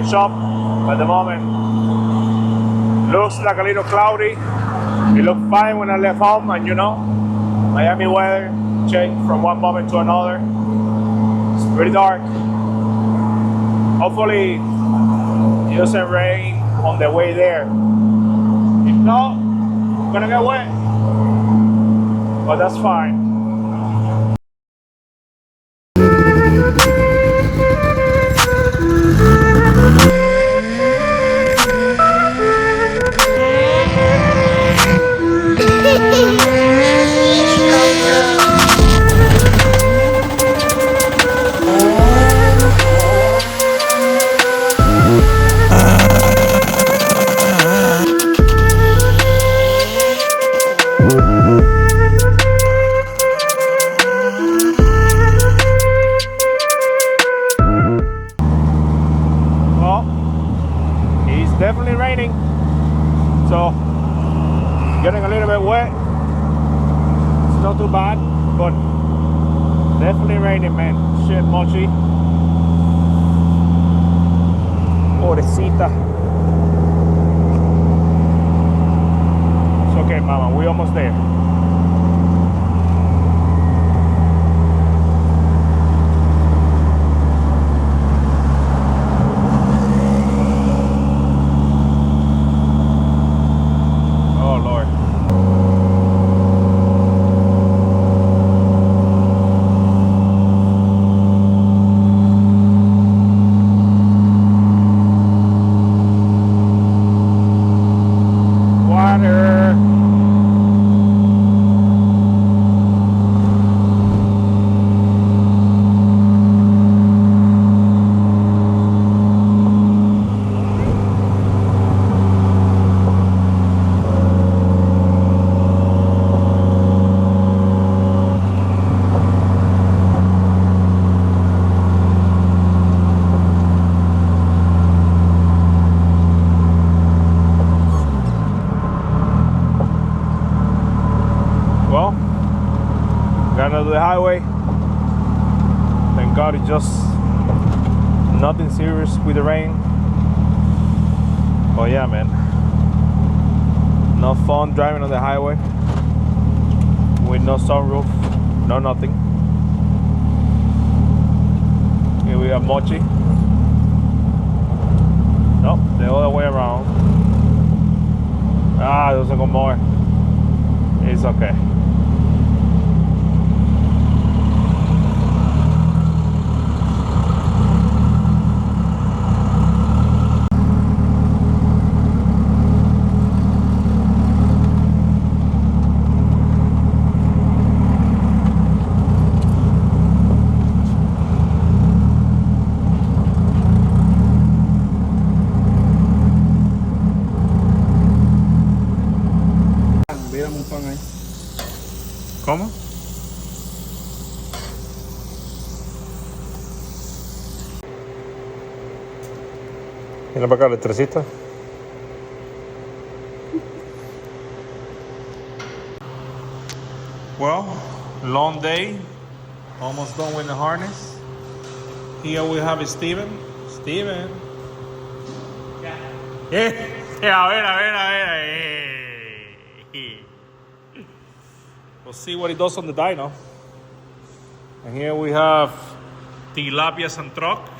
the shop. At the moment, looks like a little cloudy. It looked fine when I left home, and you know, Miami weather changed from one moment to another. It's pretty dark. Hopefully, it doesn't rain on the way there. If not, I'm gonna get wet, but that's fine. Definitely raining, so getting a little bit wet. It's not too bad, but definitely raining, man. Shit, Mochi. Pobrecita. It's okay, mama. We're almost there. Got to the highway. Thank God it's just nothing serious with the rain. Oh yeah, man. No fun driving on the highway with no sunroof, no nothing. Here we have Mochi. Nope, the other way around. Ah, there's a more. It's okay. ¿Cómo? Mira para acá, electricista. Well, long day. Almost done with the harness. Here we have Steven. Steven. Yeah. A ver. We'll see what he does on the dyno. And here we have tilapia santroc.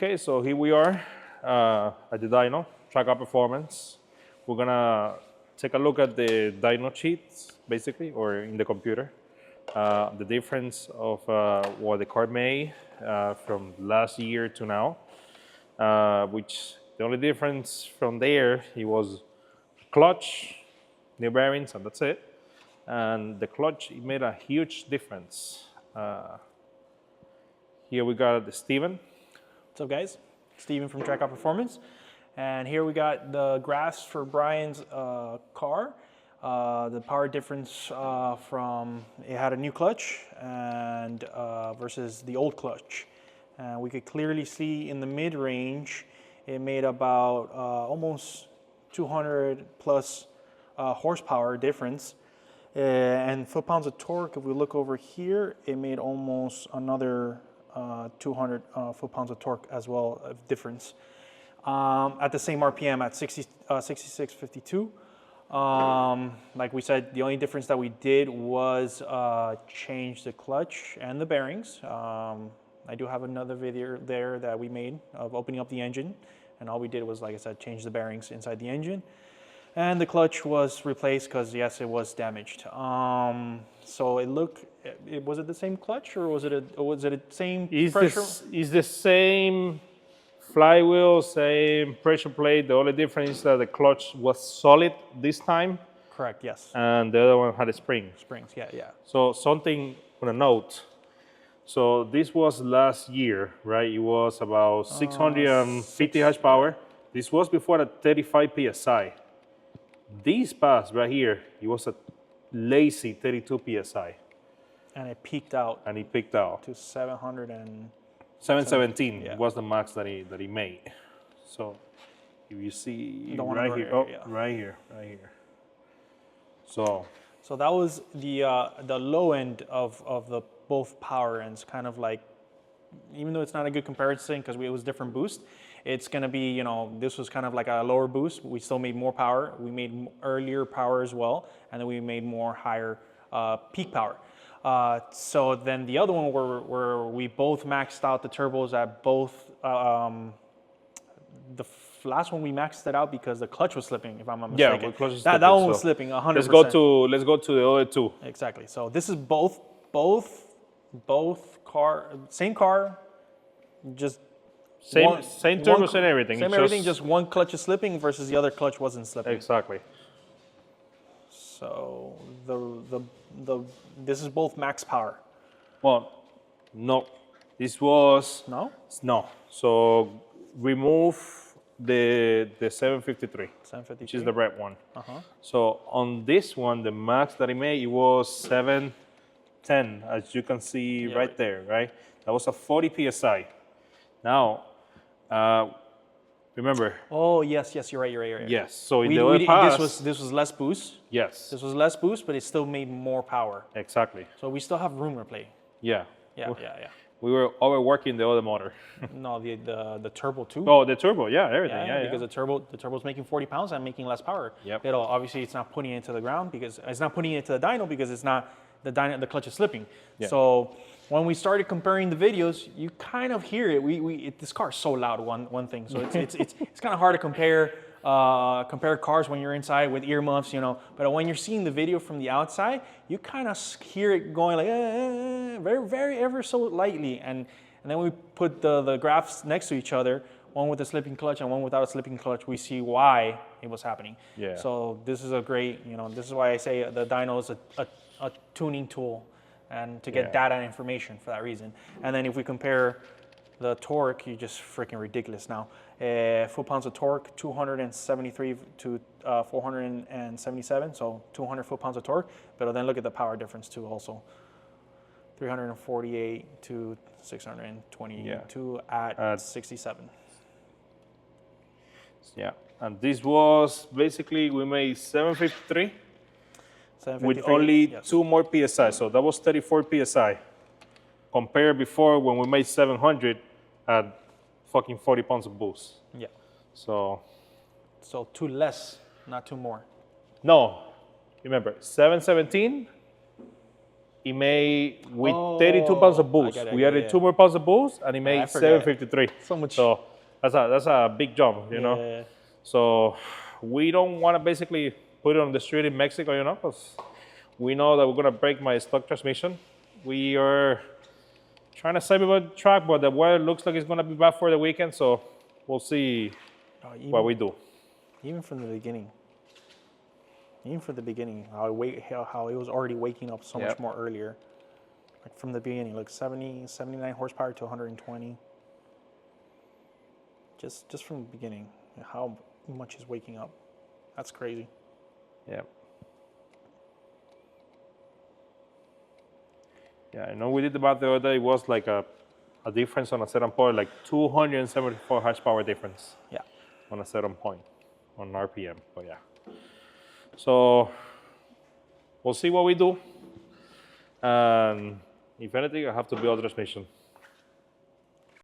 Okay, so here we are at the dyno, track our performance. We're gonna take a look at the dyno sheets, basically, or in the computer. The difference of what the car made from last year to now, which the only difference from there, it was clutch, new bearings, and that's it. And the clutch, it made a huge difference. Here we got Steven. What's up, guys? Steven from Track Out Performance. And here we got the graphs for Brian's car. The power difference from, it had a new clutch and versus the old clutch. And we could clearly see in the mid-range, it made about almost 200 plus horsepower difference. And foot-pounds of torque, if we look over here, it made almost another 200 foot-pounds of torque as well of difference. At the same RPM at 66.52. Like we said, the only difference that we did was change the clutch and the bearings. I do have another video there that we made of opening up the engine, and all we did was, like I said, change the bearings inside the engine. And the clutch was replaced because, yes, it was damaged. So it looked, was it the same clutch, or was it the same pressure? It's the same flywheel, same pressure plate. The only difference is that the clutch was solid this time. Correct, yes. And the other one had a spring. Springs, yeah, yeah. So something on a note. So this was last year, right? It was about 650 horsepower. This was before at 35 PSI. This pass right here, it was a lazy 32 PSI. And it peaked out. And it peaked out. To 717 was the max that he made. So if you see right here, right here. So that was the low end of the both power ends, kind of like, even though it's not a good comparison because it was different boost, it's going to be, you know, this was kind of like a lower boost. We still made more power. We made earlier power as well, and then we made more higher peak power. So then the other one where we both maxed out the turbos at both, the last one we maxed it out because the clutch was slipping, if I'm not mistaken. Yeah, the clutch was that slipping, one was slipping 100%. Let's go to the other two. Exactly. So this is both same car, just same turbos and everything. Same everything, just one clutch is slipping versus the other clutch wasn't slipping. Exactly. So this is both max power. Well, no. This was no. So remove the 753, which is the red one. So on this one, the max that it made, it was 710, as you can see right there, right? That was a 40 PSI. Now, remember. Oh, yes, you're right. Yes, so in the other pass, this was less boost. Yes. This was less boost, but it still made more power. Exactly. So we still have room to play. Yeah. Yeah. We were overworking the other motor. No, the turbo too. Oh, the turbo, everything. Yeah, because the turbo's making 40 pounds and making less power. Yep. Obviously, it's not putting it into the ground because it's not putting it into the dyno because it's not the clutch is slipping. Yeah. So when we started comparing the videos, you kind of hear it. This car is so loud. One thing. So it's kind of hard to compare cars when you're inside with earmuffs, you know. But when you're seeing the video from the outside, you kind of hear it going like very, very ever so lightly. And then we put the graphs next to each other, one with a slipping clutch and one without a slipping clutch. We see why it was happening. Yeah. So this is a great, you know, this is why I say the dyno is a tuning tool and to get data and information for that reason. And then if we compare the torque, you're just freaking ridiculous now. Foot-pounds of torque, 273 to 477, so 200 foot-pounds of torque. But then look at the power difference too also. 348 to 622 at 67. Yeah, and this was basically, we made 753 with only 2 more PSI, so that was 34 PSI. Compared before when we made 700 at fucking 40 pounds of boost. Yeah. So 2 less, not 2 more. No, remember 717 it made with Oh, 32 pounds of I boost. get it, We yeah, added yeah. 2 more pounds of boost, and it I made forget. 753. So much. So that's a big jump, you know. Yeah. So we don't want to basically put it on the street in Mexico, you know, because we know that we're gonna break my stock transmission. We are trying to save a track, but the weather looks like it's gonna be bad for the weekend, so we'll see what we do. Even from the beginning. Even from the beginning, how it was already waking up so much Yep. more earlier. Like from the beginning, like 70, 79 horsepower to 120. Just from the beginning, how much is waking up. That's crazy. Yeah. Yeah, I know we did the math the other day. It was like a difference on a certain point, like 274 horsepower difference Yeah. on a certain point on RPM. But yeah. So we'll see what we do. And if anything, I have to build a transmission.